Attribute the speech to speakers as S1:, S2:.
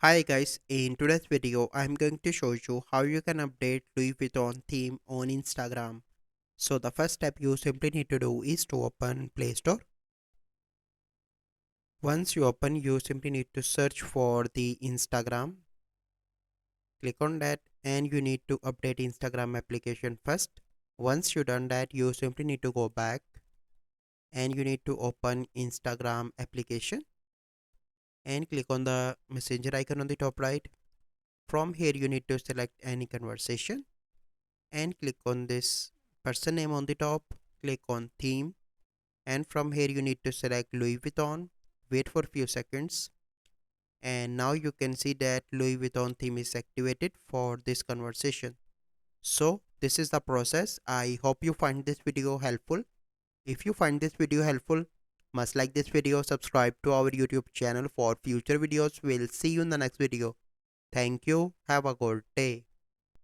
S1: Hi guys, in today's video I'm going to show you how you can update Louis Vuitton theme on Instagram. So the first step you simply need to do is to open Play Store. Once you open, you simply need to search for the Instagram. Click on that and you need to update Instagram application first. Once you done that, you simply need to go back and you need to open Instagram application and click on the messenger icon on the top right. From here you need to select any conversation and click on this person name on the top. Click on theme and from here you need to select Louis Vuitton. Wait for a few seconds and now you can see that Louis Vuitton theme is activated for this conversation. So this is the process. I hope you find this video helpful. If you find this video helpful, must like this video, subscribe to our YouTube channel for future videos. We'll see you in the next video. Thank you. Have a good day.